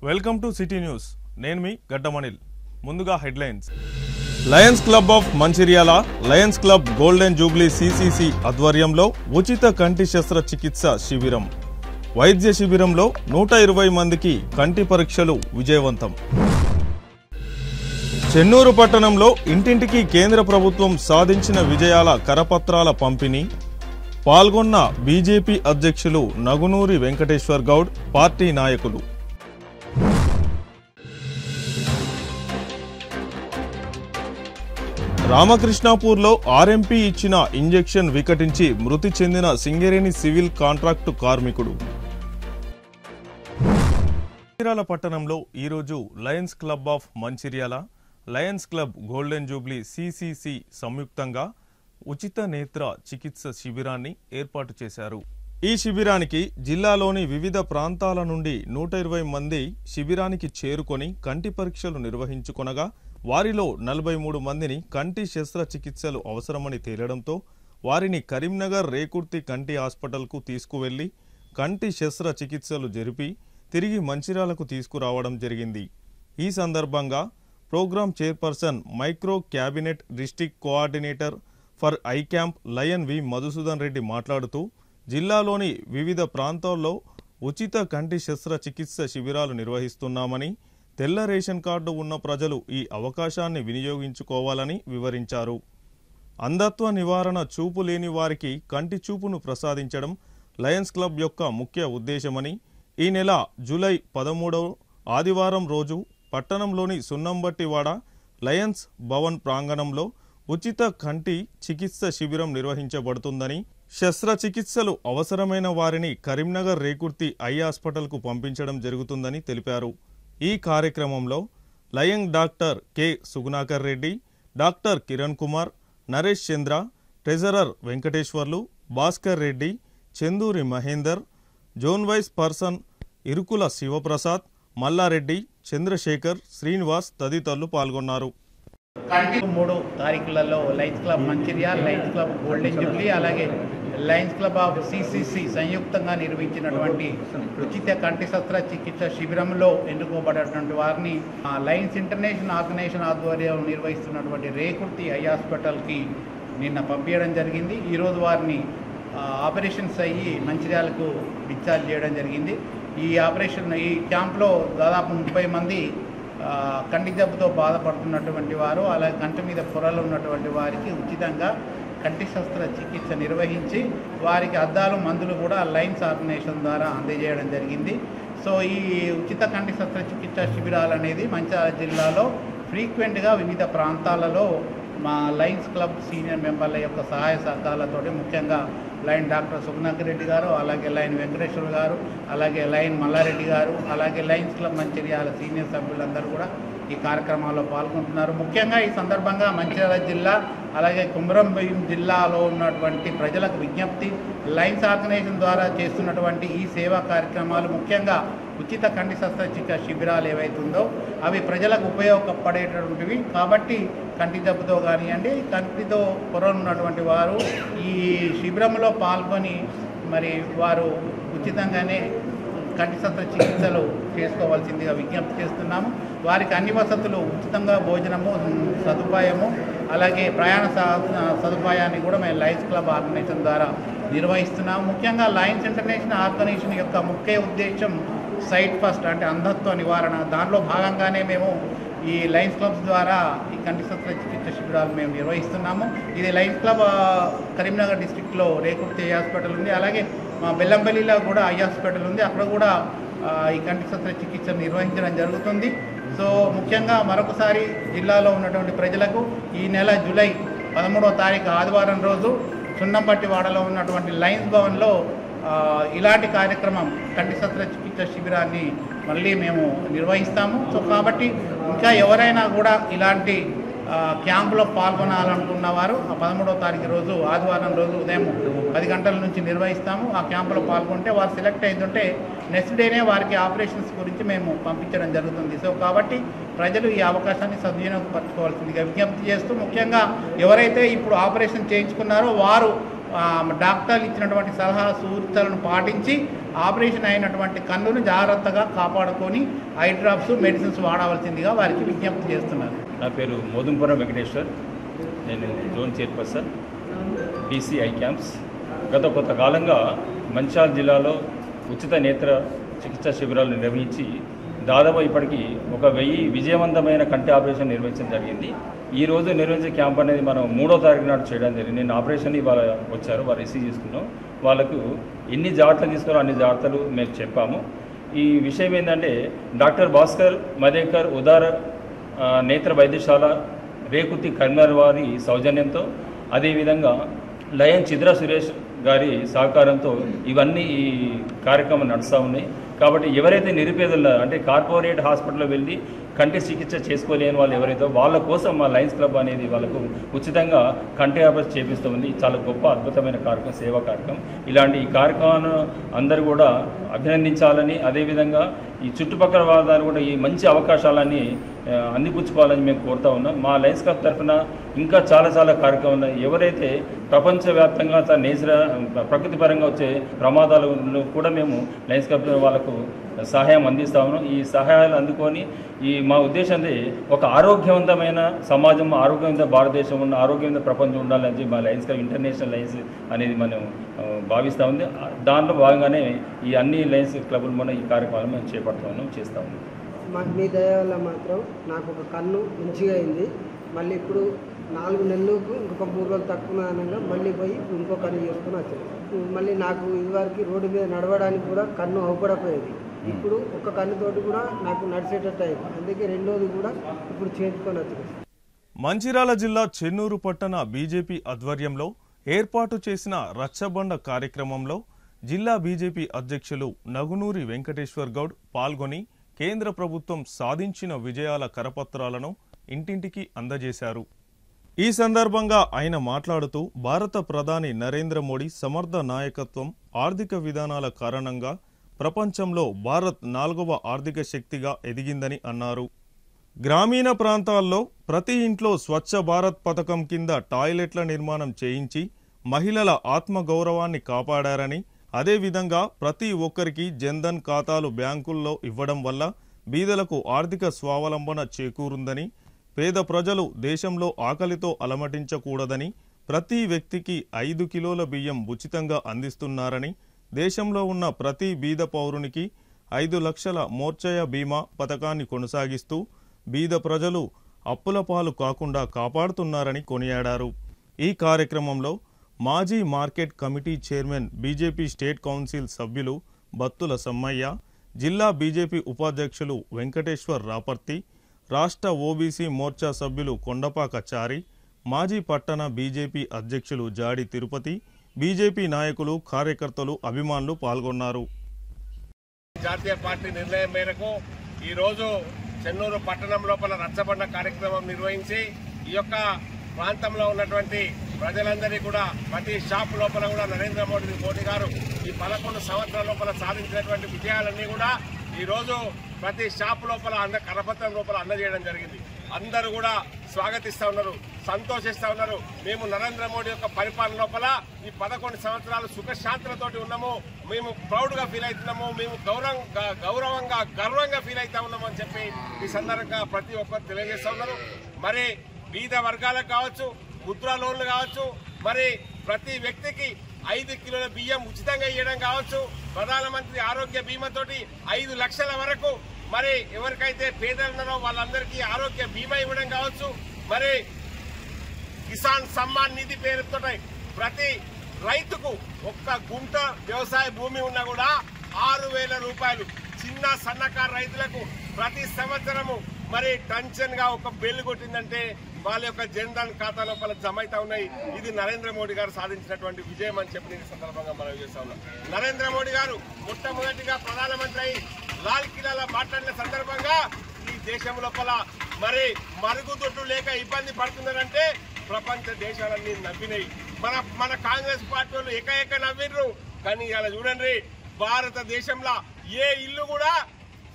Welcome to city news. నేను మీ గడ్డమణిల్. ముందుగా headlines. Lions club of Mancherial, Lions club golden Jubilee CCC ఆధ్వర్యంలో ఉచిత కంటి శస్త్రచికిత్స శిబిరం. వైద్య శిబిరంలో 120 మందికి కంటి పరీక్షలు విజయవంతం. చెన్నూరు పట్టణంలో ఇంటింటికి కేంద్ర ప్రభుత్వం సాధించిన విజయాల కరపత్రాల పంపిణీ. పాల్గొన్న బీజేపీ అధ్యక్షులు నగునూరి వెంకటేశ్వర్ గౌడ్, పార్టీ నాయకులు. రామకృష్ణాపూర్లో ఆర్ఎంపీ ఇచ్చిన ఇంజెక్షన్ వికటించి మృతి చెందిన సింగరేణి సివిల్ కాంట్రాక్టు కార్మికుడు. మంచిర్యాల పట్టణంలో ఈరోజు Lions club of Mancherial, Lions club golden Jubilee CCC సంయుక్తంగా ఉచిత నేత్ర చికిత్స శిబిరాన్ని ఏర్పాటు చేశారు. ఈ శిబిరానికి జిల్లాలోని వివిధ ప్రాంతాల నుండి 120 మంది శిబిరానికి చేరుకొని కంటి పరీక్షలు నిర్వహించుకొనగా వారిలో 43 మందిని కంటి శస్త్రచికిత్సలు అవసరమని తేలడంతో వారిని కరీంనగర్ రేకుర్తి కంటి హాస్పిటల్కు తీసుకువెళ్లి కంటి శస్త్రచికిత్సలు జరిపి తిరిగి మంచిర్యాలకు తీసుకురావడం జరిగింది. ఈ సందర్భంగా program chairperson, micro cabinet district coordinator for eye camp lion V Madhusudan Reddy మాట్లాడుతూ జిల్లాలోని వివిధ ప్రాంతాల్లో ఉచిత కంటి శస్త్రచికిత్స శిబిరాలు నిర్వహిస్తున్నామని, తెల్ల రేషన్ కార్డు ఉన్న ప్రజలు ఈ అవకాశాన్ని వినియోగించుకోవాలని వివరించారు. అంధత్వ నివారణ, చూపు లేని వారికి కంటి చూపును ప్రసాదించడం లయన్స్ క్లబ్ యొక్క ముఖ్య ఉద్దేశమని, ఈ నెల జూలై 13వ ఆదివారం రోజు పట్టణంలోని సున్నంబట్టివాడ లయన్స్ భవన్ ప్రాంగణంలో ఉచిత కంటి చికిత్స శిబిరం నిర్వహించబడుతుందని, శస్త్రచికిత్సలు అవసరమైన వారిని కరీంనగర్ రేకుర్తి ఐ హాస్పిటల్కు పంపించడం జరుగుతుందని తెలిపారు. ఈ కార్యక్రమంలో lion doctor K Sugunakar Reddy, doctor Kiran Kumar, Naresh Chandra, treasurer Venkateswarlu, Bhaskar Reddy, Chanduri Mahender, zone vice person Irukula Shivaprasad, Mallareddy, Chandrashekar, Srinivas తదితరులు పాల్గొన్నారు. 3 తారీఖులలో Lions club Mancherial, Lions club golden jubilee, అలాగే లయన్స్ క్లబ్ ఆఫ్ సిసిసి సంయుక్తంగా నిర్వహించినటువంటి ఉచిత కంటి శస్త్రచికిత్స శిబిరంలో ఎన్నుకోబడినటువంటి వారిని లయన్స్ ఇంటర్నేషనల్ ఆర్గనైజేషన్ ఆధ్వర్యంలో నిర్వహిస్తున్నటువంటి రేకుర్తి ఐ హాస్పిటల్కి నిన్న పంపించడం జరిగింది. ఈరోజు వారిని ఆపరేషన్స్ అయ్యి మంచిర్యాలకు డిశ్చార్జ్ చేయడం జరిగింది. ఈ క్యాంప్లో దాదాపు 30 మంది కంటి జబ్బుతో బాధపడుతున్నటువంటి వారు, అలాగే కంటి మీద పొరలు ఉన్నటువంటి వారికి ఉచితంగా కంటి శస్త్రచికిత్స నిర్వహించి వారికి అద్దాలు, మందులు కూడా లయన్స్ ఆర్గనైజేషన్ ద్వారా అందజేయడం జరిగింది. సో ఈ ఉచిత కంటి శస్త్రచికిత్స శిబిరాలు అనేది మంచిర్యాల జిల్లాలో ఫ్రీక్వెంట్గా వివిధ ప్రాంతాలలో మా లయన్స్ క్లబ్ సీనియర్ మెంబర్ల యొక్క సహాయ సహకారాలతో, ముఖ్యంగా లయన్ డాక్టర్ సుగుణాకర్ రెడ్డి గారు, అలాగే లయన్ వెంకటేశ్వర్ గారు, అలాగే లయన్ మల్లారెడ్డి గారు, అలాగే లయన్స్ క్లబ్ మంచిర్యాల సీనియర్ సభ్యులందరూ కూడా ఈ కార్యక్రమాల్లో పాల్గొంటున్నారు. ముఖ్యంగా ఈ సందర్భంగా మంచిర్యాల జిల్లా అలాగే కుమ్రంభీం జిల్లాలో ఉన్నటువంటి ప్రజలకు విజ్ఞప్తి, లయన్స్ ఆర్గనైజేషన్ ద్వారా చేస్తున్నటువంటి ఈ సేవా కార్యక్రమాలు, ముఖ్యంగా ఉచిత కంటి శస్త్రచికిత్స శిబిరాలు ఏవైతుందో అవి ప్రజలకు ఉపయోగపడేటటువంటివి. కాబట్టి కంటి జబ్బుతో కానివ్వండి, కంటితో పొరలున్నటువంటి వారు ఈ శిబిరంలో పాల్గొని మరి వారు ఉచితంగానే కంటి శస్త్రచికిత్సలు చేసుకోవాల్సిందిగా విజ్ఞప్తి చేస్తున్నాము. వారికి అన్ని వసతులు, ఉచితంగా భోజనము సదుపాయము, అలాగే ప్రయాణ సదుపాయాన్ని కూడా మేము లయన్స్ క్లబ్ ఆర్గనైజేషన్ ద్వారా నిర్వహిస్తున్నాము. ముఖ్యంగా లయన్స్ ఇంటర్నేషనల్ ఆర్గనైజేషన్ యొక్క ముఖ్య ఉద్దేశం సైట్ ఫస్ట్, అంటే అంధత్వ నివారణ. దానిలో భాగంగానే మేము ఈ లయన్స్ క్లబ్స్ ద్వారా ఈ కంటి శస్త్రచికిత్స శిబిరాలు మేము నిర్వహిస్తున్నాము. ఇది లయన్స్ క్లబ్ కరీంనగర్ డిస్ట్రిక్ట్లో రేకుర్తి ఐ హాస్పిటల్ ఉంది, అలాగే మా బెల్లంపల్లిలో కూడా ఐ హాస్పిటల్ ఉంది, అక్కడ కూడా ఈ కంటి శస్త్రచికిత్స నిర్వహించడం జరుగుతుంది. సో ముఖ్యంగా మరొకసారి జిల్లాలో ఉన్నటువంటి ప్రజలకు ఈ నెల జూలై 13వ తారీఖు ఆదివారం రోజు సున్నంబట్టివాడలో ఉన్నటువంటి లయన్స్ భవన్లో ఇలాంటి కార్యక్రమం కంటి శస్త్రచికిత్స శిబిరాన్ని మళ్ళీ మేము నిర్వహిస్తాము. సో కాబట్టి ఇంకా ఎవరైనా కూడా ఇలాంటి క్యాంపులో పాల్గొనాలనుకున్న వారు 13వ తారీఖు రోజు ఆదివారం రోజు ఉదయం 10 గంటల నుంచి నిర్వహిస్తాము. ఆ క్యాంపులో పాల్గొంటే వారు సెలెక్ట్ అయిందంటే నెక్స్ట్ డేనే వారికి ఆపరేషన్స్ గురించి మేము పంపించడం జరుగుతుంది. సో కాబట్టి ప్రజలు ఈ అవకాశాన్ని సద్వినియోగపరచుకోవాల్సిందిగా విజ్ఞప్తి చేస్తూ, ముఖ్యంగా ఎవరైతే ఇప్పుడు ఆపరేషన్ చేయించుకున్నారో వారు డాక్టర్లు ఇచ్చినటువంటి సలహా సూచనలను పాటించి ఆపరేషన్ అయినటువంటి కన్నును జాగ్రత్తగా కాపాడుకొని ఐ డ్రాప్స్ మెడిసిన్స్ వాడవలసిందిగా వారికి విజ్ఞప్తి చేస్తున్నారు. నా పేరు మోదుంపురం వెంకటేశ్వర్, నేను zone chairperson BC I camps. గత కొంతకాలంగా మంచిర్యాల జిల్లాలో ఉచిత నేత్ర చికిత్సా శిబిరాలు నిర్వహించి దాదాపు ఇప్పటికీ 1000 విజయవంతమైన కంటి ఆపరేషన్ నిర్వహించడం జరిగింది. ఈరోజు నిర్వహించే క్యాంప్ అనేది మనం 3వ తారీఖు నాడు చేయడం జరిగింది. నేను ఆపరేషన్ ఇవాళ వచ్చారు, వారు రిసీవ్ చేసుకున్నాం. వాళ్ళకు ఎన్ని జాగ్రత్తలు తీసుకోవాలో అన్ని జాగ్రత్తలు మేము చెప్పాము. ఈ విషయం ఏంటంటే డాక్టర్ భాస్కర్ మదేకర్ ఉదార నేత్ర వైద్యశాల రేకుతి కర్నర్ వారి సౌజన్యంతో, అదేవిధంగా లయన్ చిద్ర సురేష్ గారి సహకారంతో ఇవన్నీ ఈ కార్యక్రమం నడుస్తూ ఉన్నాయి. కాబట్టి ఎవరైతే నిరుపేదలు అంటే కార్పొరేట్ హాస్పిటల్లో వెళ్ళి కంటి చికిత్స చేసుకోలేని వాళ్ళు ఎవరైతే వాళ్ళ కోసం మా లయన్స్ క్లబ్ అనేది వాళ్ళకు ఉచితంగా కంటి ఆపరేషన్ చేపిస్తుంది. చాలా గొప్ప అద్భుతమైన కార్యక్రమం, సేవా కార్యక్రమం. ఇలాంటి ఈ కార్యక్రమాన్ని అందరూ కూడా అభినందించాలని, అదేవిధంగా ఈ చుట్టుపక్కల వాళ్ళని కూడా ఈ మంచి అవకాశాలన్నీ అందిపుచ్చుకోవాలని మేము కోరుతా ఉన్నాం. మా లయన్స్ క్లబ్ తరఫున ఇంకా చాలా కార్యక్రమాలు ఎవరైతే ప్రపంచవ్యాప్తంగా ప్రకృతి పరంగా వచ్చే ప్రమాదాలను కూడా మేము లయన్స్ క్లబ్ వాళ్ళకు సహాయం అందిస్తా ఉన్నాం. ఈ సహాయాలు అందుకొని మా ఉద్దేశం ఒక ఆరోగ్యవంతమైన సమాజం, ఆరోగ్యవంత భారతదేశం ఉన్న ఆరోగ్యవంత ప్రపంచం ఉండాలని మా లయన్స్ క్లబ్ ఇంటర్నేషనల్ లయన్స్ అనేది మనం భావిస్తూ ఉంది. దాంట్లో భాగంగానే ఈ అన్ని లయన్స్ క్లబ్లు మనం ఈ కార్యక్రమాలు మేము చేస్తూ ఉన్నాం. మీ దయ వల్ల మాత్రం నాకు ఒక కన్ను మంచిగా అయింది. మళ్ళీ ఇప్పుడు 4 నెలలకు ఇంకొక 3 రోజులు తక్కువ అనగా మళ్ళీ పోయి ఇంకో కన్ను చేసుకుని వచ్చాను. మళ్ళీ నాకు ఇదివరకు రోడ్డు మీద నడవడానికి కూడా కన్ను అవపడపోయేది. ఇప్పుడు ఒక కన్నుతోటి కూడా నాకు నడిచేటట్టు అయింది. అందుకే రెండోది కూడా ఇప్పుడు చేర్చుకొని వచ్చాను. మంచిర్యాల జిల్లా చెన్నూరు పట్టణ బీజేపీ ఆధ్వర్యంలో ఏర్పాటు చేసిన రచ్చబండ కార్యక్రమంలో జిల్లా బీజేపీ అధ్యక్షులు నగునూరి వెంకటేశ్వర్ గౌడ్ పాల్గొని కేంద్ర ప్రభుత్వం సాధించిన విజయాల కరపత్రాలను ఇంటింటికి అందజేశారు. ఈ సందర్భంగా ఆయన మాట్లాడుతూ భారత ప్రధాని నరేంద్ర మోడీ సమర్థ నాయకత్వం, ఆర్థిక విధానాల కారణంగా ప్రపంచంలో భారత్ 4వ ఆర్థిక శక్తిగా ఎదిగిందని అన్నారు. గ్రామీణ ప్రాంతాల్లో ప్రతి ఇంట్లో స్వచ్ఛ భారత్ పథకం కింద టాయిలెట్ల నిర్మాణం చేయించి మహిళల ఆత్మగౌరవాన్ని కాపాడారని, అదేవిధంగా ప్రతి ఒక్కరికి జన్ధన్ ఖాతాలు బ్యాంకుల్లో ఇవ్వడం వల్ల బీదలకు ఆర్థిక స్వావలంబన చేకూరుందని, పేద ప్రజలు దేశంలో ఆకలితో అలమటించకూడదని, ప్రతి వ్యక్తికి 5 కిలోల బియ్యం ఉచితంగా అందిస్తున్నారని, దేశంలో ఉన్న ప్రతి బీద పౌరునికి 5 లక్షల మోర్చయ బీమా పథకాన్ని కొనసాగిస్తూ బీద ప్రజలు అప్పుల పాలు కాకుండా కాపాడుతున్నారని కొనియాడారు. ఈ కార్యక్రమంలో మాజీ market committee chairman, BJP state council సభ్యులు బత్తుల సమ్మయ్య, జిల్లా బీజేపీ ఉపాధ్యక్షులు వెంకటేశ్వర్ రాపర్తి, రాష్ట్ర ఓబీసీ మోర్చా సభ్యులు కొండపాక చారి, మాజీ పట్టణ బీజేపీ అధ్యక్షులు జాడి తిరుపతి, బీజేపీ నాయకులు, కార్యకర్తలు, అభిమానులు పాల్గొన్నారు. జాతీయ పార్టీ నిర్ణయం మేరకు ఈరోజు చెన్నూరు పట్టణం లోపల రచ్చబండ కార్యక్రమం నిర్వహించి ఈ యొక్క ప్రాంతంలో ఉన్నటువంటి ప్రజలందరినీ కూడా ప్రతి షాప్ లోపల కూడా నరేంద్ర మోడీ గారు ఈ 11 సంవత్సరాల లోపల సాధించినటువంటి విజయాలన్నీ కూడా ఈరోజు ప్రతి షాప్ లోపల కరపత్రం లోపల అందజేయడం జరిగింది. అందరూ కూడా స్వాగతిస్తూ ఉన్నారు, సంతోషిస్తూ ఉన్నారు. మేము నరేంద్ర మోడీ యొక్క పరిపాలన లోపల ఈ 11 సంవత్సరాలు సుఖశాంతులతోటి ఉన్నాము, మేము ప్రౌడ్గా ఫీల్ అవుతున్నాము, మేము గర్వంగా ఫీల్ అవుతా ఉన్నాము అని చెప్పి ఈ సందర్భంగా ప్రతి ఒక్కరు తెలియజేస్తూ ఉన్నారు. మరి బీద వర్గాలకు కావచ్చు, ముద్రా లోన్లు కావచ్చు, మరి ప్రతి వ్యక్తికి 5 కిలోల బియ్యం ఉచితంగా ఇవ్వడం కావచ్చు, ప్రధానమంత్రి ఆరోగ్య బీమాతోటి 5 లక్షల వరకు మరి ఎవరికైతే పేదలు ఉన్నారో వాళ్ళందరికీ ఆరోగ్య బీమా ఇవ్వడం కావచ్చు, మరి కిసాన్ సమ్మాన్ నిధి పేరుతో ప్రతి రైతుకు 1 గుంట వ్యవసాయ భూమి ఉన్నా కూడా 6,000 రూపాయలు చిన్న సన్నకారు రైతులకు ప్రతి సంవత్సరము మరి టెన్షన్ గా ఒక బెల్లు కొట్టిందంటే వాళ్ళ యొక్క జన్ధన్ ఖాతా లోపల జమ అవుతా ఉన్నాయి. ఇది నరేంద్ర మోడీ గారు సాధించినటువంటి విజయం అని చెప్పి ఈ సందర్భంగా మనం చేస్తా ఉన్నాం. నరేంద్ర మోడీ గారు మొట్టమొదటిగా ప్రధానమంత్రి అయి లాల్ కిలాలో మాట్లాడిన సందర్భంగా ఈ దేశం లోపల మరి మరుగుదొడ్లు లేక ఇబ్బంది పడుతున్నారంటే ప్రపంచ దేశాలన్నీ నవ్వినాయి. మన కాంగ్రెస్ పార్టీ వాళ్ళు ఏకైక నవ్విండ్రు. కానీ ఇలా చూడండి, భారతదేశంలో ఏ ఇల్లు కూడా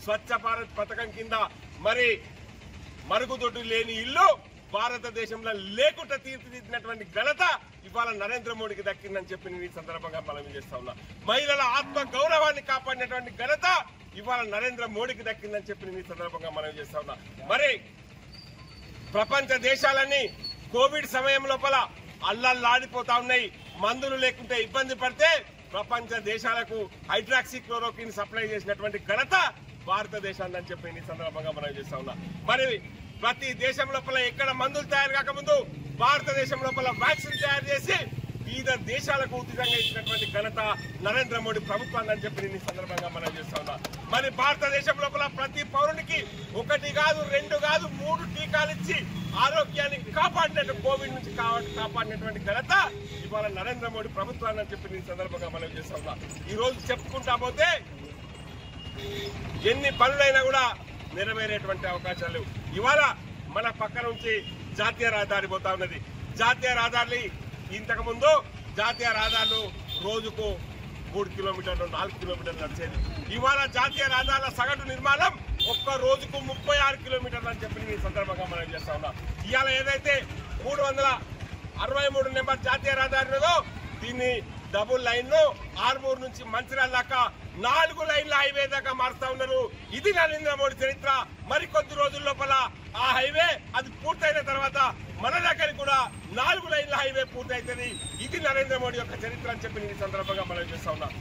స్వచ్ఛ భారత్ పథకం కింద మరి మరుగుదొడ్డు లేని ఇల్లు భారతదేశంలో లేకుండా తీర్చిదిద్దినటువంటి ఘనత ఇవాళ నరేంద్ర మోడీకి దక్కిందని చెప్పి నేను ఈ సందర్భంగా మనం చేస్తా ఉన్నా. మహిళల ఆత్మ గౌరవాన్ని కాపాడినటువంటి ఘనత ఇవాళ నరేంద్ర మోడీకి దక్కిందని చెప్పి నేను ఈ సందర్భంగా మనం చేస్తా ఉన్నా. మరి ప్రపంచ దేశాలన్నీ కోవిడ్ సమయం లోపల అల్లల్లాడిపోతా ఉన్నాయి. మందులు లేకుంటే ఇబ్బంది పడితే ప్రపంచ దేశాలకు హైడ్రాక్సిక్లోరోక్విన్ సప్లై చేసినటువంటి ఘనత భారతదేశాన్ని అని చెప్పి ఈ సందర్భంగా మనం చేస్తా ఉన్నా. మరి ప్రతి దేశం లోపల ఎక్కడ మందులు తయారు కాకముందు భారతదేశం లోపల వ్యాక్సిన్ తయారు చేసి వివిధ దేశాలకు ఉచితంగా ఇచ్చినటువంటి ఘనత నరేంద్ర మోడీ ప్రభుత్వాన్ని అని చెప్పి ఈ సందర్భంగా మనం చేస్తా ఉన్నా. మరి భారతదేశం లోపల ప్రతి పౌరునికి 1 కాదు 2 కాదు 3 టీకాలు ఇచ్చి ఆరోగ్యాన్ని కాపాడినట్టు కోవిడ్ నుంచి కాపాడినటువంటి ఘనత ఇవాళ నరేంద్ర మోడీ ప్రభుత్వాన్ని అని చెప్పి ఈ సందర్భంగా మనం చేస్తా ఉన్నా. ఈ రోజు చెప్పుకుంటా పోతే ఎన్ని పనులైనా కూడా నెరవేరేటువంటి అవకాశాలు లేవు. ఇవాళ మన పక్క నుంచి జాతీయ రహదారి పోతా ఉన్నది. జాతీయ రహదారులు ఇంతకు ముందు జాతీయ రహదారులు రోజుకు 3 కిలోమీటర్లు 4 కిలోమీటర్లు నడిచేది. ఇవాళ జాతీయ రహదారుల సగటు నిర్మాణం ఒక్క రోజుకు 36 కిలోమీటర్లు అని చెప్పి ఈ సందర్భంగా మనం చేస్తా ఉన్నాం. ఇవాళ ఏదైతే 363 నెంబర్ జాతీయ రహదారి ఉన్నదో దీన్ని డబుల్ లైన్ ఆర్మూర్ నుంచి మంచిర్యాల దాకా 4 లైన్ల హైవే దాకా మారుస్తా ఉన్నారు. ఇది నరేంద్ర మోడీ చరిత్ర. మరికొద్ది రోజుల లోపల ఆ హైవే అది పూర్తయిన తర్వాత మన దగ్గర కూడా 4 లైన్ల హైవే పూర్తయితుంది. ఇది నరేంద్ర మోడీ యొక్క చరిత్ర అని చెప్పి ఈ సందర్భంగా మనం చేస్తా ఉన్నాం.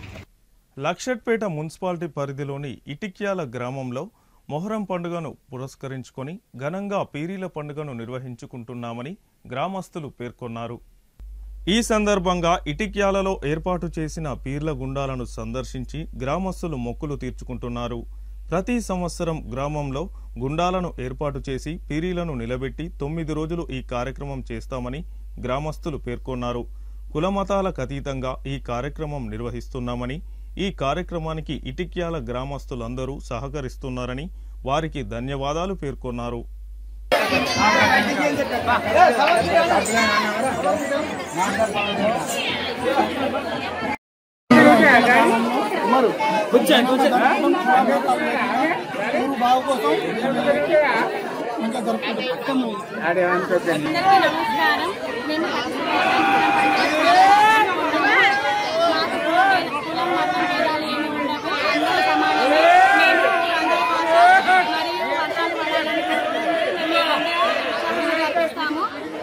లక్షట్పేట మున్సిపాలిటీ పరిధిలోని ఇటిక్యాల గ్రామంలో మొహరం పండుగను పురస్కరించుకొని ఘనంగా పీరీల పండుగను నిర్వహించుకుంటున్నామని గ్రామస్తులు పేర్కొన్నారు. ఈ సందర్భంగా ఇటిక్యాలలో ఏర్పాటు చేసిన పీర్ల గుండాలను సందర్శించి గ్రామస్తులు మొక్కులు తీర్చుకుంటున్నారు. ప్రతి సంవత్సరం గ్రామంలో గుండాలను ఏర్పాటు చేసి పీరీలను నిలబెట్టి 9 రోజులు ఈ కార్యక్రమం చేస్తామని గ్రామస్తులు పేర్కొన్నారు. కులమతాలకు అతీతంగా ఈ కార్యక్రమం నిర్వహిస్తున్నామని, ఈ కార్యక్రమానికి ఇటిక్యాల గ్రామస్తులందరూ సహకరిస్తున్నారని వారికి ధన్యవాదాలు పేర్కొన్నారు.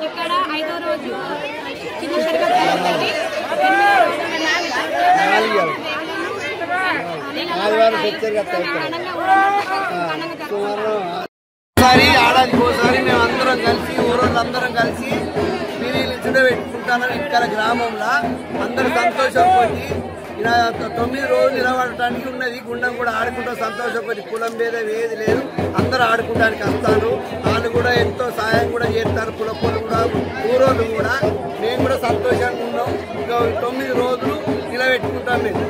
ఇక్కడ 5వ రోజు చిన్న షర్బత్ జరుగుతుంది. ఆడాదికోసారి మేము అందరం కలిసి ఊరోళ్ళందరం కలిసి పీరీలు పెట్టుకుంటాను. ఇక్కడ గ్రామంలో అందరూ సంతోషపడి 9 రోజులు నిలబడటానికి ఉన్నది. గుండం కూడా ఆడుకుంటూ సంతోషపడి కులం భేదం ఏది లేదు, అందరూ ఆడుకోవడానికి వస్తారు. వాళ్ళు కూడా ఎంతో సాయం కూడా చేస్తారు. కులపోళ్ళు కూడా ఊరోళ్ళు కూడా మేము కూడా సంతోషంగా ఉన్నాం. ఇంకా 9 రోజులు నిలబెట్టుకుంటాం. మేము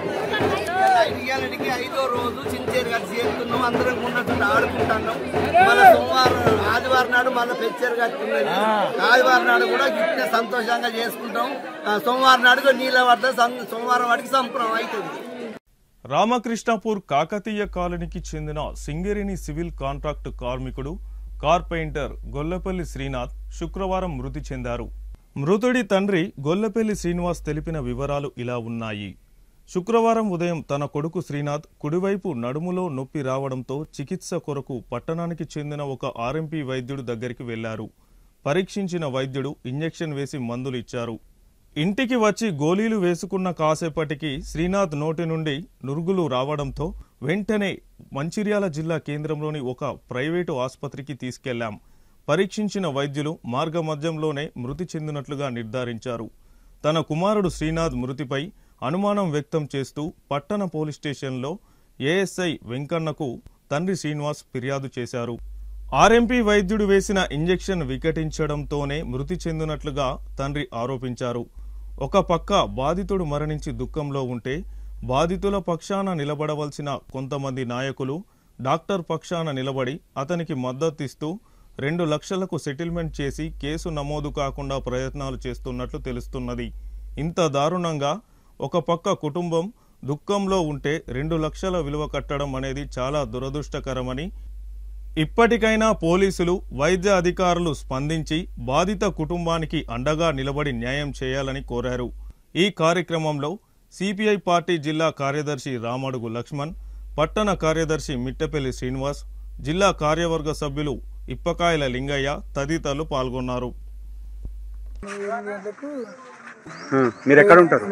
ఇయ్యాలకి 5వ రోజు చించేరు కలిసి చేస్తున్నాం. అందరం గుండె చుట్టూ ఆడుకుంటున్నాం. మళ్ళీ సోమవారం ఆదివారం నాడు మళ్ళీ పెంచారు కట్టుకున్నది. ఆదివారం నాడు కూడా గిట్టే సంతోషంగా చేసుకుంటాం. సోమవారం నాడు నీళ్ళ పడితే సోమవారం వాటికి సంప్రదం అవుతుంది. రామకృష్ణపూర్ కాకతీయ కాలనీకి చెందిన సింగరేణి సివిల్ కాంట్రాక్టు కార్మికుడు కార్పెయింటర్ గొల్లపల్లి శ్రీనాథ్ శుక్రవారం మృతి చెందారు. మృతుడి తండ్రి గొల్లపల్లి శ్రీనివాస్ తెలిపిన వివరాలు ఇలా ఉన్నాయి. శుక్రవారం ఉదయం తన కొడుకు శ్రీనాథ్ కుడివైపు నడుములో నొప్పి రావడంతో చికిత్స కొరకు పట్టణానికి చెందిన ఒక ఆర్ఎంపీ వైద్యుడు దగ్గరికి వెళ్లారు. పరీక్షించిన వైద్యుడు ఇంజెక్షన్ వేసి మందులు ఇచ్చారు. ఇంటికి వచ్చి గోళీలు వేసుకున్న కాసేపటికి శ్రీనాథ్ నోటి నుండి నురుగులు రావడంతో వెంటనే మంచిర్యాల జిల్లా కేంద్రంలోని ఒక ప్రైవేటు ఆసుపత్రికి తీసుకెళ్లాం. పరీక్షించిన వైద్యులు మార్గమధ్యంలోనే మృతి చెందినట్లుగా నిర్ధారించారు. తన కుమారుడు శ్రీనాథ్ మృతిపై అనుమానం వ్యక్తం చేస్తూ పట్టణ పోలీస్ స్టేషన్లో ఏఎస్ఐ వెంకన్నకు తండ్రి శ్రీనివాస్ ఫిర్యాదు చేశారు. ఆర్ఎంపీ వైద్యుడు వేసిన ఇంజెక్షన్ వికటించడంతోనే మృతి చెందినట్లుగా తండ్రి ఆరోపించారు. ఒక పక్క బాధితుడు మరణించి దుఃఖంలో ఉంటే బాధితుల పక్షాన నిలబడవలసిన కొంతమంది నాయకులు డాక్టర్ పక్షాన నిలబడి అతనికి మద్దతిస్తూ 2 లక్షలకు సెటిల్మెంట్ చేసి కేసు నమోదు కాకుండా ప్రయత్నాలు చేస్తున్నట్లు తెలుస్తున్నది. ఇంత దారుణంగా ఒక పక్క కుటుంబం దుఃఖంలో ఉంటే 2 లక్షల విలువ కట్టడం అనేది చాలా దురదృష్టకరమని ఇప్పటికైనా పోలీసులు, వైద్య అధికారులు స్పందించి బాధిత కుటుంబానికి అండగా నిలబడి న్యాయం చేయాలని కోరారు. ఈ కార్యక్రమంలో సిపిఐ పార్టీ జిల్లా కార్యదర్శి రామడుగు లక్ష్మణ్, పట్టణ కార్యదర్శి మిట్టపల్లి శ్రీనివాస్, జిల్లా కార్యవర్గ సభ్యులు ఇప్పకాయల లింగయ్య తదితరులు పాల్గొన్నారు. మీరు ఎక్కడ ఉంటారు?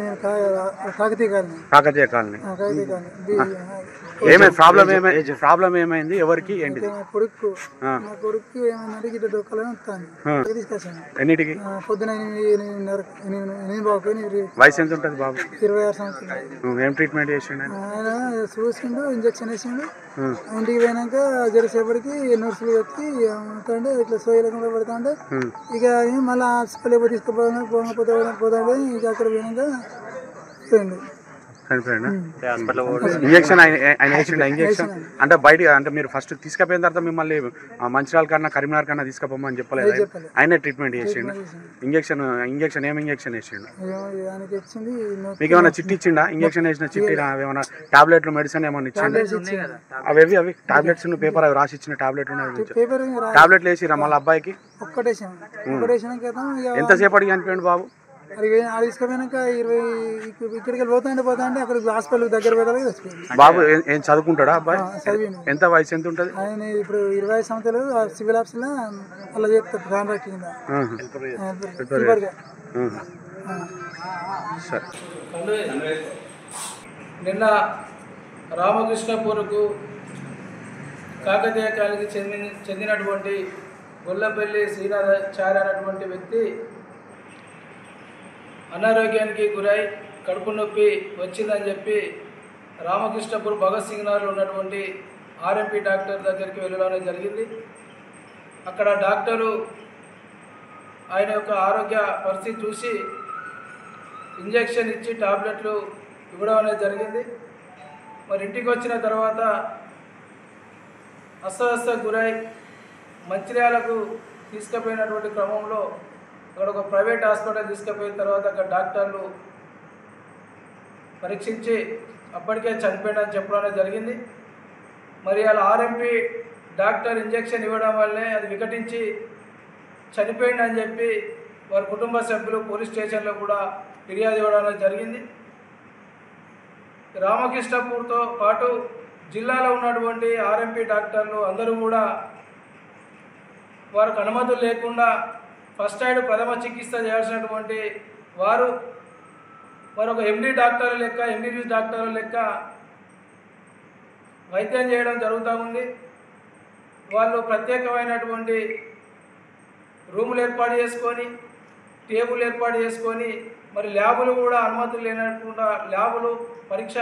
కాకతీయ కాలనీ. ఏమైంది ప్రాబ్లం ఏమైంది? ఎవరికి ఏంటి? కొడుకు ఏమైందంటే గిట్ట డొక్కలని వస్తాను తీసుకొచ్చాను. ఎన్నిటికి? పొద్దున 8 వయసు ఎంత ఉంటుంది బాబు? 26 సంవత్సరాలు. ఏం ట్రీట్మెంట్ చేసిండు ఆయన? చూసిండు, ఇంజక్షన్ వేసిండు. ఇంటికి పోయినాక జరసేపటికి నర్సులు వచ్చి అంటే ఇట్లా సోయలేకుండా పడుతుంటే ఇక మళ్ళీ హాస్పిటల్ తీసుకుపోతే ఇక అక్కడ పోయినాక పోయిండు. ఇంజక్షన్ ఆయన వేసిండు. ఇంజక్షన్ అంటే బయట అంటే మీరు ఫస్ట్ తీసుకుపోయిన తర్వాత మిమ్మల్ని మంచిర్యాల కన్నా కరీంనగర్ కన్నా తీసుకుపోమని చెప్పలేదు? ఆయన ట్రీట్మెంట్ చేసిండు. ఇంజక్షన్ ఏం ఇంజక్షన్ వేసిండు? మీకు ఏమైనా చిట్టి ఇచ్చిండా? ఇంజక్షన్ వేసిన చిట్టి ఏమైనా టాబ్లెట్లు మెడిసిన్ ఏమైనా ఇచ్చిండు? అవి టాబ్లెట్స్ పేపర్ అవి రాసి ఇచ్చిన టాబ్లెట్లు టాబ్లెట్లు వేసిరా మళ్ళీ అబ్బాయికి? ఎంతసేపటికి చనిపోయిండు బాబు? తీసుకుపోయినాక 20 ఇక్కడికి పోతాంటే అక్కడ హాస్పిటల్ దగ్గర పెట్టాలి. బాబు ఏం చదువుకుంటాడా అబ్బాయి? ఎంత వయసు ఎంత ఉంటుంది? ఆయన ఇప్పుడు 25 సంవత్సరాలు సివిల్ ఆఫీస్ లో అలా చేస్తారు కాంట్రాక్ట్ కింద. నిన్న రామకృష్ణపూర్కు కాకతీయ కాలనీకి చెందినటువంటి గొల్లపల్లి శ్రీనాథాచార్య అనేటువంటి వ్యక్తి అనారోగ్యానికి గురై కడుపు నొప్పి వచ్చిందని చెప్పి రామకృష్ణపూర్ భగత్ సింగ్ నగర్లో ఉన్నటువంటి ఆర్ఎంపీ డాక్టర్ దగ్గరికి వెళ్ళడం జరిగింది. అక్కడ డాక్టరు ఆయన యొక్క ఆరోగ్య పరిస్థితి చూసి ఇంజెక్షన్ ఇచ్చి టాబ్లెట్లు ఇవ్వడం అనేది జరిగింది. మరి ఇంటికి వచ్చిన తర్వాత అస్వస్థకు గురై మంచిర్యాలకు తీసుకుపోయినటువంటి క్రమంలో అక్కడ ఒక ప్రైవేట్ హాస్పిటల్ తీసుకుపోయిన తర్వాత అక్కడ డాక్టర్లు పరీక్షించి అప్పటికే చనిపోయాడని చెప్పడం జరిగింది. మరి అలా ఆర్ఎంపీ డాక్టర్ ఇంజెక్షన్ ఇవ్వడం వల్లే అది వికటించి చనిపోయిందని చెప్పి వారి కుటుంబ సభ్యులు పోలీస్ స్టేషన్లో కూడా ఫిర్యాదు ఇవ్వడం జరిగింది. రామకృష్ణపూర్తో పాటు జిల్లాలో ఉన్నటువంటి ఆర్ఎంపీ డాక్టర్లు అందరూ కూడా వారికి అనుమతులు లేకుండా ఫస్ట్ ఎయిడ్ ప్రథమ చికిత్స చేయాల్సినటువంటి వారు ఒక ఎండి డాక్టర్ల లెక్క, ఎంబీబీఎస్ డాక్టర్ల లెక్క వైద్యం చేయడం జరుగుతూ ఉంది. వాళ్ళు ప్రత్యేకమైనటువంటి రూములు ఏర్పాటు చేసుకొని, టేబుల్ ఏర్పాటు చేసుకొని, మరి ల్యాబులు కూడా అనుమతులు లేనకుండా ల్యాబులు పరీక్ష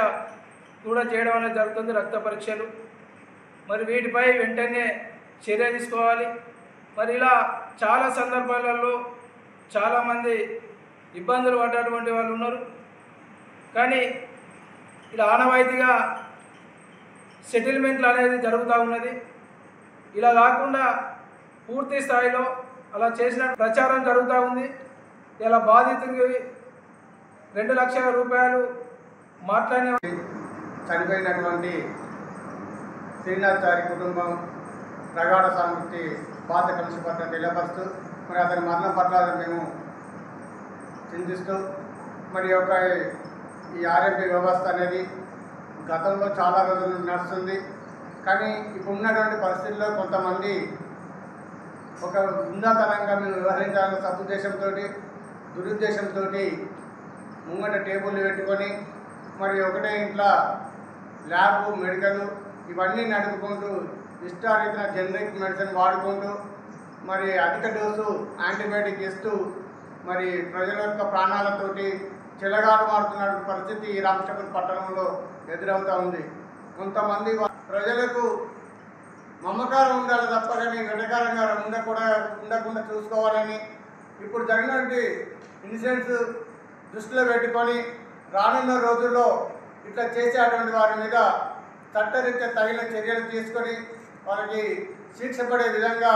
కూడా చేయడం అనేది జరుగుతుంది, రక్త పరీక్షలు. మరి వీటిపై వెంటనే చర్య తీసుకోవాలి. మరి ఇలా చాలా సందర్భాలలో చాలామంది ఇబ్బందులు పడ్డటువంటి వాళ్ళు ఉన్నారు. కానీ ఇలా ఆనవాయితీగా సెటిల్మెంట్లు అనేది జరుగుతూ ఉన్నది. ఇలా కాకుండా పూర్తి స్థాయిలో అలా చేసిన ప్రచారం జరుగుతూ ఉంది. ఇలా బాధితుడికి 2 లక్షల రూపాయలు మాట్లాడిన చనిపోయినటువంటి శ్రీనాథాచారి కుటుంబం ప్రగాఢ సానుభూతి పాత కమిషన్ పట్ల తెలియపరుస్తూ మరి అతని మరణం పట్ల మేము చింతిస్తూ మరి యొక్క ఈ ఆర్ఎంపీ వ్యవస్థ అనేది గతంలో చాలా రోజులు నడుస్తుంది. కానీ ఇప్పుడు ఉన్నటువంటి పరిస్థితుల్లో కొంతమంది ఒక ఉన్నతనంగా మేము వ్యవహరించాలన్న సదుద్దేశంతో దురుద్దేశంతో ముంగట టేబుల్ పెట్టుకొని మరి ఒకటే ఇంట్లో ల్యాబ్ మెడికల్ ఇవన్నీ నడుపుకుంటూ ఇష్టారీతిన జనరిక్ మెడిసిన్ వాడుకుంటూ మరి అధిక డోసు యాంటీబయాటిక్ ఇస్తూ మరి ప్రజల యొక్క ప్రాణాలతోటి చెలగాడు మారుతున్న పరిస్థితి ఈ రామకృష్ణపూర్ పట్టణంలో ఎదురవుతూ ఉంది. కొంతమంది ప్రజలకు మమకారం ఉండాలి తప్ప కానీ వెటకారంగా ఉండకుండా చూసుకోవాలని ఇప్పుడు జరిగినటువంటి ఇన్సిడెంట్స్ దృష్టిలో పెట్టుకొని రానున్న రోజుల్లో ఇట్లా చేసేటువంటి వారి మీద చట్టరీత్యా తగిన చర్యలు తీసుకొని వాళ్ళకి శిక్ష పడే విధంగా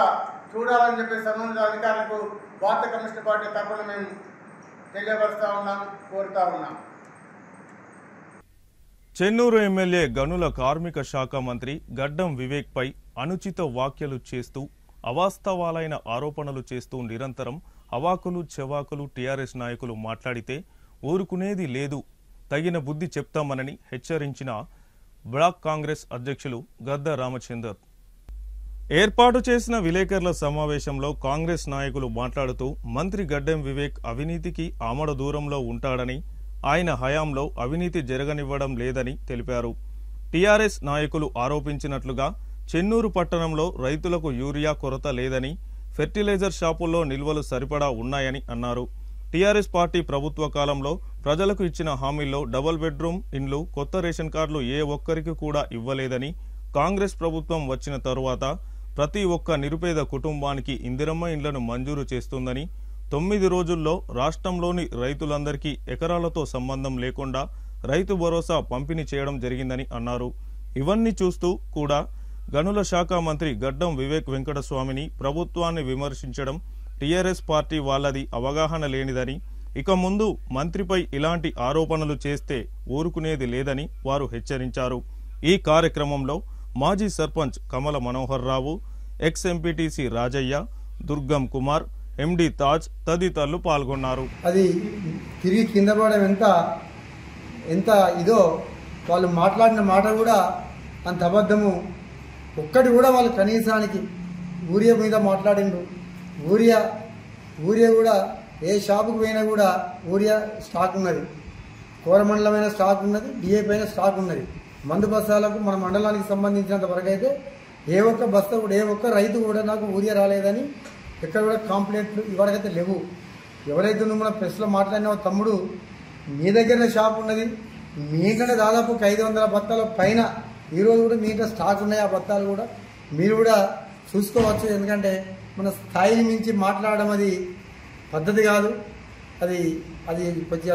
చూడాలని చెప్పి సంబంధిత అధికారులకు భారత కమ్యూనిస్ట్ పార్టీ తరఫున మేము తెలియపరుస్తూ ఉన్నాం, కోరుతూ ఉన్నాం. చెన్నూరు ఎమ్మెల్యే గనుల కార్మిక శాఖ మంత్రి గడ్డం వివేక్ పై అనుచిత వ్యాఖ్యలు చేస్తూ అవాస్తవాలైన ఆరోపణలు చేస్తూ నిరంతరం అవాకులు చెవాకులు టీఆర్ఎస్ నాయకులు మాట్లాడితే ఊరుకునేది లేదు, తగిన బుద్ధి చెప్తామనని హెచ్చరించిన బ్లాక్ కాంగ్రెస్ అధ్యక్షులు గద్ద రామచందర్. ఏర్పాటు చేసిన విలేకరుల సమావేశంలో కాంగ్రెస్ నాయకులు మాట్లాడుతూ మంత్రి గడ్డెం వివేక్ అవినీతికి ఆమడ దూరంలో ఉంటాడని, ఆయన హయాంలో అవినీతి జరగనివ్వడం లేదని తెలిపారు. టీఆర్ఎస్ నాయకులు ఆరోపించినట్లుగా చెన్నూరు పట్టణంలో రైతులకు యూరియా కొరత లేదని, ఫెర్టిలైజర్ షాపుల్లో నిల్వలు సరిపడా ఉన్నాయని అన్నారు. టీఆర్ఎస్ పార్టీ ప్రభుత్వ కాలంలో ప్రజలకు ఇచ్చిన హామీల్లో డబుల్ బెడ్రూమ్ ఇండ్లు, కొత్త రేషన్ కార్డులు ఏ ఒక్కరికి కూడా ఇవ్వలేదని, కాంగ్రెస్ ప్రభుత్వం వచ్చిన తరువాత ప్రతి ఒక్క నిరుపేద కుటుంబానికి ఇందిరమ్మ ఇండ్లను మంజూరు చేస్తుందని, 9 రోజుల్లో రాష్ట్రంలోని రైతులందరికీ ఎకరాలతో సంబంధం లేకుండా రైతు భరోసా పంపిణీ చేయడం జరిగిందని అన్నారు. ఇవన్నీ చూస్తూ కూడా గనుల శాఖ మంత్రి గడ్డం వివేక్ వెంకటస్వామిని ప్రభుత్వాన్ని విమర్శించడం టీఆర్ఎస్ పార్టీ వాళ్ళది అవగాహన లేనిదని, ఇక ముందు మంత్రిపై ఇలాంటి ఆరోపణలు చేస్తే ఊరుకునేది లేదని వారు హెచ్చరించారు. ఈ కార్యక్రమంలో మాజీ సర్పంచ్ కమల మనోహర్ రావు, ఎక్స్ ఎంపీటీసీ రాజయ్య, దుర్గం కుమార్, ఎండి తాజ్ తదితరులు పాల్గొన్నారు. అది తిరిగి కింద పడడం ఎంత ఇదో, వాళ్ళు మాట్లాడిన మాట కూడా అంత అబద్ధము. ఒక్కటి కూడా వాళ్ళు కనీసానికి ఊరియా మీద మాట్లాడిండ్రు. ఊరియా కూడా ఏ షాపుకి పోయినా కూడా ఊరియా స్టాక్ ఉన్నది, కోరమండలమైన స్టాక్ ఉన్నది, డిఏపీ అయిన స్టాక్ ఉన్నది. మందు బస్తాలకు మన మండలానికి సంబంధించినంత వరకు అయితే ఏ ఒక్క బస్తా కూడా ఏ ఒక్క రైతు కూడా నాకు ఊరియా రాలేదని ఎక్కడ కూడా కంప్లైంట్లు ఇవాళకైతే లేవు. ఎవరైతే నువ్వు మన ప్రెస్లో మాట్లాడినావో తమ్ముడు, మీ దగ్గర షాప్ ఉన్నది, మీకంటే దాదాపు 500 బత్తాల పైన ఈరోజు కూడా మీ ఇంట్లో స్టాక్ ఉన్నాయి. ఆ బత్తాలు కూడా మీరు కూడా చూసుకోవచ్చు. ఎందుకంటే మన స్థాయిని మించి మాట్లాడడం అది పద్ధతి కాదు. అది అది కొంచెం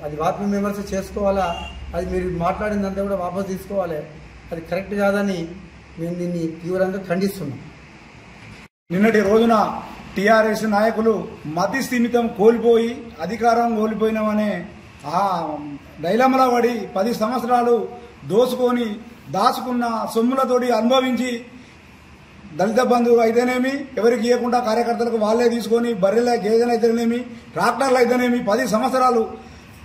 అది ఆత్మ విమర్శ చేసుకోవాలా. అది మీరు మాట్లాడిందంతా కూడా వాపసు తీసుకోవాలి. అది కరెక్ట్ కాదని మేము దీన్ని తీవ్రంగా ఖండిస్తున్నాం. నిన్నటి రోజున టీఆర్ఎస్ నాయకులు మతి స్థిమితం కోల్పోయి అధికారం కోల్పోయినామనే ఆ డైలమలో పడి 10 సంవత్సరాలు దోసుకొని దాచుకున్న సొమ్ములతోటి అనుభవించి దళిత బంధువు అయితేనేమి, ఎవరికి ఇవ్వకుండా కార్యకర్తలకు వాళ్ళే తీసుకొని బర్రెల గేదెలు అయితేనేమి, ట్రాక్టర్లు అయితేనేమి 10 సంవత్సరాలు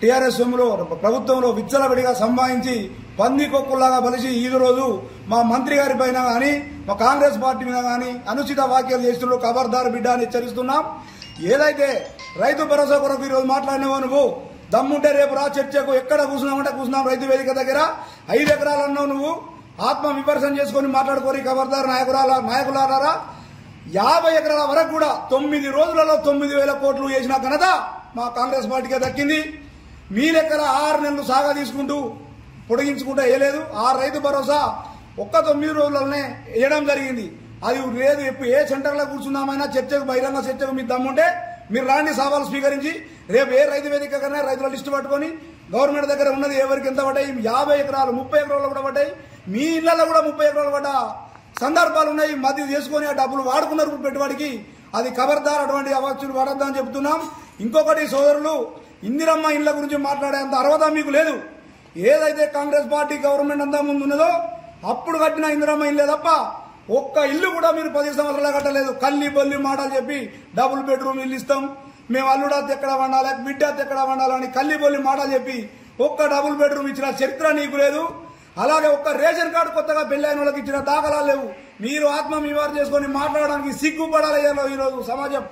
టీఆర్ఎస్ సొమ్ములో ప్రభుత్వంలో విచ్చలవిడిగా సంపాదించి పందికొక్కులాగా బలిసి ఈ రోజు మా మంత్రి గారి పైన కానీ మా కాంగ్రెస్ పార్టీ మీద కానీ అనుచిత వ్యాఖ్యలు చేస్తున్నారు. ఖబర్దారు బిడ్డ అని హెచ్చరిస్తున్నాం. ఏదైతే రైతు భరోసా కొరకు ఈరోజు మాట్లాడినావో నువ్వు దమ్ముంటే రేపు రా చర్చకు. ఎక్కడ కూర్చున్నామంటే కూర్చున్నాం రైతు వేదిక దగ్గర. 5 ఎకరాలు అన్నావు నువ్వు, ఆత్మ విమర్శన చేసుకొని మాట్లాడుకోరి. ఖబర్దారు నాయకులారా 50 ఎకరాల వరకు కూడా 9 రోజులలో 9,000 కోట్లు వేసిన ఘనత మా కాంగ్రెస్ పార్టీకే దక్కింది. మీ లెక్కల 6 నెలలు సాగా తీసుకుంటూ పొడిగించుకుంటూ వేయలేదు. ఆ రైతు భరోసా ఒక్క 9 రోజులనే వేయడం జరిగింది. అది లేదు. ఎప్పుడు ఏ సెంటర్లో కూర్చున్నామైనా చర్చకు, బహిరంగ చర్చకు మీ దమ్ముంటే మీరు రాండి, సవాలు స్వీకరించి. రేపు ఏ రైతు వేదిక కన్నా రైతుల లిస్టు పట్టుకొని గవర్నమెంట్ దగ్గర ఉన్నది ఎవరికి ఎంత పడ్డాయి, 50 ఎకరాలు 30 ఎకరాలు కూడా పడ్డాయి. మీ ఇళ్లలో కూడా 30 ఎకరాలు పడ్డ సందర్భాలు ఉన్నాయి. మధ్య చేసుకొని ఆ డబ్బులు వాడుకున్నారు పెట్టుబడికి. అది ఖబర్దార్, అటువంటి అవాచ్యులు వాడద్దని చెప్తున్నాం. ఇంకొకటి సోదరులు, ఇందిరమ్మ ఇళ్ల గురించి మాట్లాడేంత అర్హత మీకు లేదు. ఏదైతే కాంగ్రెస్ పార్టీ గవర్నమెంట్ అంతా ముందు ఉన్నదో అప్పుడు కట్టిన ఇందిరమ్మ ఇల్లే తప్ప ఒక్క ఇల్లు కూడా మీరు 10 సంవత్సరాలు కట్టలేదు. కల్లి బొల్లి మాటలు చెప్పి డబుల్ బెడ్రూమ్ ఇల్లు ఇస్తాం, మేము అల్లుడాత్ ఎక్కడ వండాలి, బిడ్డాత్ ఎక్కడ వండాలని కల్లి బొల్లి మాటలు చెప్పి ఒక్క డబుల్ బెడ్రూమ్ ఇచ్చిన చరిత్ర నీకు లేదు. అలాగే ఒక్క రేషన్ కార్డు కొత్తగా పెళ్లైన వాళ్ళకి ఇచ్చిన దాఖలాలు లేవు. మీరు ఆత్మ విమర్శ చేసుకొని మాట్లాడడానికి సిగ్గుపడాలి ఈరోజు సమాజం.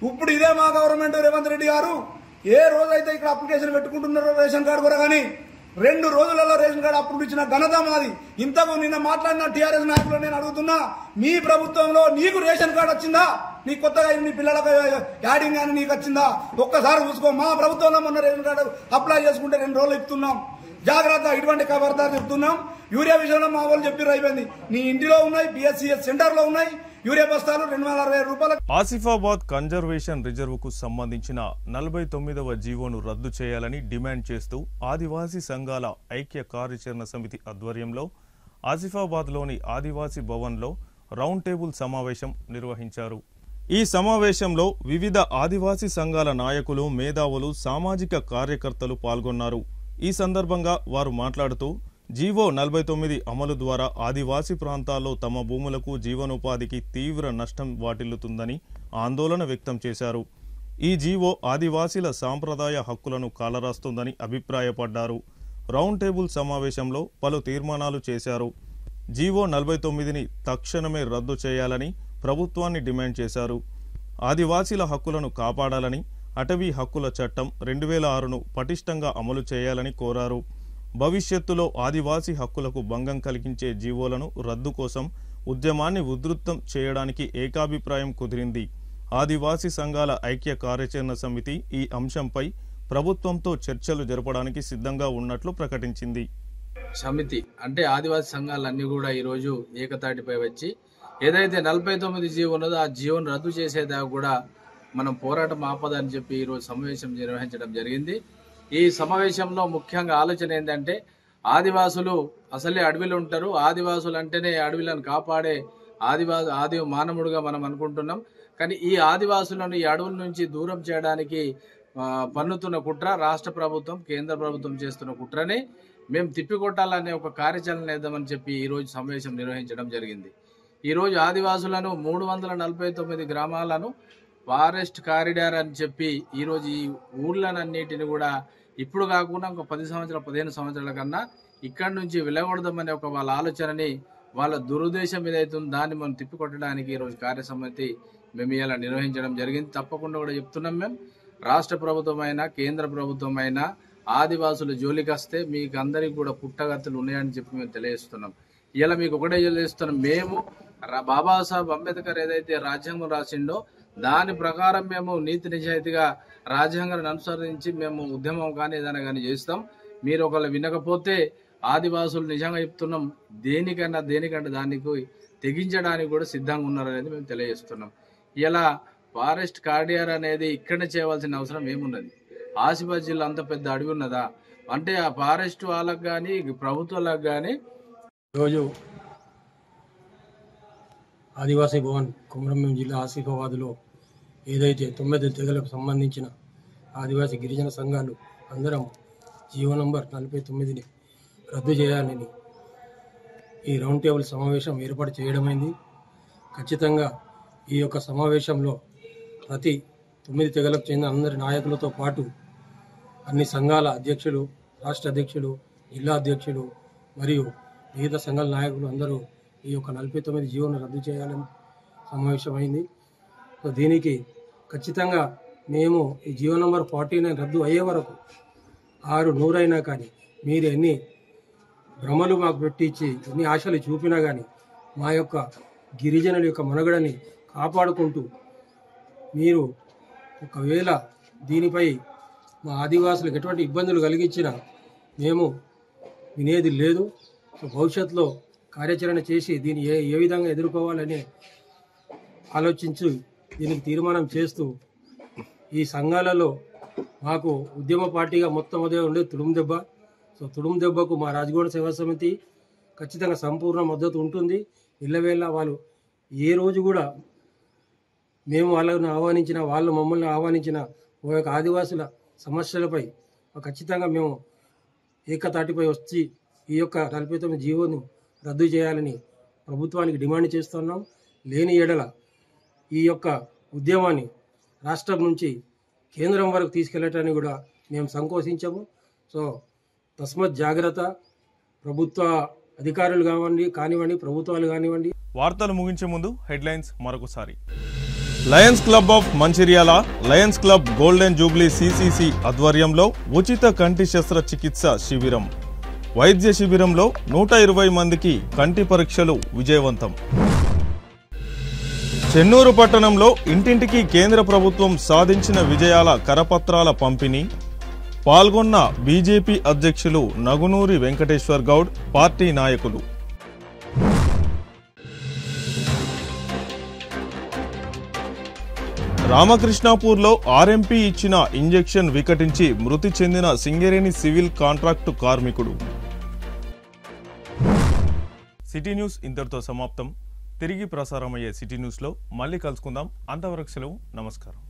ఇప్పుడు ఇదే మా గవర్నమెంట్ రేవంత్ రెడ్డి గారు ఏ రోజైతే ఇక్కడ అప్లికేషన్ పెట్టుకుంటున్నారో రేషన్ కార్డు కూడా కానీ 2 రోజులలో రేషన్ కార్డు అప్పుడు ఇచ్చిన ఘనత మాది. ఇంతకు నిన్న మాట్లాడిన టీఆర్ఎస్ నాయకులు నేను అడుగుతున్నా, మీ ప్రభుత్వంలో నీకు రేషన్ కార్డు వచ్చిందా? నీ కొత్తగా నీ పిల్లలకు యాడింగ్ కానీ నీకు వచ్చిందా? ఒక్కసారి చూసుకో. మా ప్రభుత్వంలో మొన్న రేషన్ కార్డు అప్లై చేసుకుంటే 2 రోజులు ఇస్తున్నాం. జాగ్రత్త, ఇటువంటి ఖబర్దార్ చెప్తున్నాం. యూరియా విషయంలో మా వాళ్ళు చెప్పి అయిపోయింది. నీ ఇంటిలో ఉన్నాయి, పిఎస్సిఎస్ సెంటర్లో ఉన్నాయి యూరియా బస్తాలు 260 రూపాయలు. ఆసిఫాబాద్ కన్జర్వేషన్ రిజర్వుకు సంబంధించిన 49వ జీవోను రద్దు చేయాలని డిమాండ్ చేస్తూ ఆదివాసీ సంఘాల ఐక్య కార్యాచరణ సమితి ఆధ్వర్యంలో ఆసిఫాబాద్లోని ఆదివాసీ భవన్లో రౌండ్ టేబుల్ సమావేశం నిర్వహించారు. ఈ సమావేశంలో వివిధ ఆదివాసీ సంఘాల నాయకులు, మేధావులు, సామాజిక కార్యకర్తలు పాల్గొన్నారు. ఈ సందర్భంగా వారు మాట్లాడుతూ జీవో 49 అమలు ద్వారా ఆదివాసీ ప్రాంతాల్లో తమ భూములకు జీవనోపాధికి తీవ్ర నష్టం వాటిల్లుతుందని ఆందోళన వ్యక్తం చేశారు. ఈ జీవో ఆదివాసీల సాంప్రదాయ హక్కులను కాలరాస్తుందని అభిప్రాయపడ్డారు. రౌండ్ టేబుల్ సమావేశంలో పలు తీర్మానాలు చేశారు. జీవో 49ని తక్షణమే రద్దు చేయాలని ప్రభుత్వాన్ని డిమాండ్ చేశారు. ఆదివాసీల హక్కులను కాపాడాలని, అటవీ హక్కుల చట్టం 2006ను పటిష్టంగా అమలు చేయాలని కోరారు. భవిష్యత్తులో ఆదివాసీ హక్కులకు భంగం కలిగించే జీవోలను రద్దు కోసం ఉద్యమాన్ని ఉధృతం చేయడానికి ఏకాభిప్రాయం కుదిరింది. ఆదివాసీ సంఘాల ఐక్య కార్యాచరణ సమితి ఈ అంశంపై ప్రభుత్వంతో చర్చలు జరపడానికి సిద్ధంగా ఉన్నట్లు ప్రకటించింది. సమితి అంటే ఆదివాసీ సంఘాలన్నీ కూడా ఈరోజు ఏకతాటిపై వచ్చి ఏదైతే 49 జీవో ఉన్నదో ఆ జీవోను రద్దు చేసేదాకా కూడా మనం పోరాటం ఆపదని చెప్పి ఈరోజు సమావేశం నిర్వహించడం జరిగింది. ఈ సమావేశంలో ముఖ్యంగా ఆలోచన ఏంటంటే ఆదివాసులు అసలే అడవిలో ఉంటారు. ఆదివాసులు అంటేనే అడవిలను కాపాడే ఆది మానవుడుగా మనం అనుకుంటున్నాం. కానీ ఈ ఆదివాసులను ఈ అడవుల నుంచి దూరం చేయడానికి పన్నుతున్న కుట్ర రాష్ట్ర ప్రభుత్వం, కేంద్ర ప్రభుత్వం చేస్తున్న కుట్రని మేము తిప్పికొట్టాలనే ఒక కార్యాచరణ వేద్దామని చెప్పి ఈరోజు సమావేశం నిర్వహించడం జరిగింది. ఈరోజు ఆదివాసులను 349 గ్రామాలను ఫారెస్ట్ కారిడార్ అని చెప్పి ఈరోజు ఈ ఊర్లనన్నిటిని కూడా ఇప్పుడు కాకుండా ఒక 15 సంవత్సరాల కన్నా ఇక్కడి నుంచి వెళ్ళకూడదామనే ఒక వాళ్ళ ఆలోచనని, వాళ్ళ దురుద్దేశం ఏదైతుందో దాన్ని మనం తిప్పికొట్టడానికి ఈరోజు కార్యసమితి మేము ఇలా నిర్వహించడం జరిగింది. తప్పకుండా కూడా చెప్తున్నాం, మేము రాష్ట్ర ప్రభుత్వం అయినా కేంద్ర ప్రభుత్వం అయినా ఆదివాసుల జోలికి వస్తే మీకు అందరికీ కూడా పుట్టగతులు ఉన్నాయని చెప్పి మేము తెలియజేస్తున్నాం. ఇలా మీకు ఒకటే తెలియజేస్తున్నాం, మేము బాబాసాహెబ్ అంబేద్కర్ ఏదైతే రాజ్యాంగం రాసిండో దాని ప్రకారం మేము నీతి నిజాయితీగా రాజ్యాంగాన్ని అనుసరించి మేము ఉద్యమం కానీ ఏదైనా కానీ చేస్తాం. మీరు ఒకవేళ వినకపోతే ఆదివాసులు నిజంగా చెప్తున్నాం దేనికంటే దానికి తెగించడానికి కూడా సిద్ధంగా ఉన్నారనేది మేము తెలియజేస్తున్నాం. ఇలా ఫారెస్ట్ కారిడార్ అనేది ఇక్కడనే చేయవలసిన అవసరం ఏమున్నది? ఆసిఫాబాద్ జిల్లా అంత పెద్ద అడవి ఉన్నదా? అంటే ఆ ఫారెస్ట్ వాళ్ళకు కానీ ప్రభుత్వాలకు కానీ ఈరోజు ఆదివాసీ భవన్ కొమరంభీం జిల్లా ఆసిఫాబాద్లో ఏదైతే 9 తెగలకు సంబంధించిన ఆదివాసీ గిరిజన సంఘాలు అందరం జీవో నంబర్ 49ని రద్దు చేయాలని ఈ రౌండ్ టేబుల్ సమావేశం ఏర్పాటు చేయడమైంది. ఖచ్చితంగా ఈ యొక్క సమావేశంలో ప్రతి 9 తెగలకు చెందిన అందరి నాయకులతో పాటు అన్ని సంఘాల అధ్యక్షులు, రాష్ట్ర అధ్యక్షులు, జిల్లా అధ్యక్షులు మరియు వివిధ సంఘాల నాయకులు అందరూ ఈ యొక్క 49 జీవోను రద్దు చేయాలని సమావేశమైంది. సో దీనికి ఖచ్చితంగా మేము ఈ జీవో నంబర్ 49 రద్దు అయ్యే వరకు 600 అయినా కానీ మీరు ఎన్ని భ్రమలు మాకు పెట్టించి ఎన్ని ఆశలు చూపినా కానీ మా యొక్క గిరిజనుల యొక్క మనుగడని కాపాడుకుంటూ మీరు ఒకవేళ దీనిపై మా ఆదివాసులకు ఎటువంటి ఇబ్బందులు కలిగించినా మేము వినేది లేదు. సో భవిష్యత్తులో కార్యాచరణ చేసి దీన్ని ఏ విధంగా ఎదుర్కోవాలని ఆలోచించి దీనికి తీర్మానం చేస్తూ ఈ సంఘాలలో మాకు ఉద్యమ పార్టీగా మొత్తం అదే ఉండే తుడుము దెబ్బ. సో తుడుము దెబ్బకు మా రాజగోడ సేవా సమితి ఖచ్చితంగా సంపూర్ణ మద్దతు ఉంటుంది. ఇళ్ళవేళ వాళ్ళు ఏ రోజు కూడా మేము వాళ్ళను ఆహ్వానించిన, వాళ్ళు మమ్మల్ని ఆహ్వానించిన ఓ యొక్క ఆదివాసుల సమస్యలపై ఖచ్చితంగా మేము ఏకతాటిపై వచ్చి ఈ యొక్క 49 జీవోను రద్దు చేయాలని ప్రభుత్వానికి డిమాండ్ చేస్తున్నాం. లేని ఎడల ఈ యొక్క ఉద్యమాన్ని రాష్ట్రం నుంచి కేంద్రం వరకు తీసుకెళ్లటానికి కూడా మేము సంకోచించము. సో తస్మత్ జాగ్రత్త. ప్రభుత్వ అధికారులు కానివ్వండి, ప్రభుత్వాలు కానివ్వండి. వార్తలు ముగించే ముందు హెడ్లైన్స్ మరొకసారి. Lions club of Mancherial, Lions club golden Jubilee CCC ఆధ్వర్యంలో ఉచిత కంటి శస్త్రచికిత్స శిబిరం. వైద్య శిబిరంలో 120 మందికి కంటి పరీక్షలు విజయవంతం. చెన్నూరు పట్టణంలో ఇంటింటికి కేంద్ర ప్రభుత్వం సాధించిన విజయాల కరపత్రాల పంపిణీ. పాల్గొన్న బీజేపీ అధ్యక్షులు నగునూరి వెంకటేశ్వర్ గౌడ్, పార్టీ నాయకులు. రామకృష్ణాపూర్లో ఆర్ఎంపీ ఇచ్చిన ఇంజెక్షన్ వికటించి మృతి చెందిన సింగరేణి సివిల్ కాంట్రాక్టు కార్మికుడు. సిటీ న్యూస్ ఇంతటితో సమాప్తం. తిరిగి ప్రసారమయ్యే సిటీ న్యూస్లో మళ్ళీ కలుసుకుందాం. అంతవరకు సెలవు. నమస్కారం.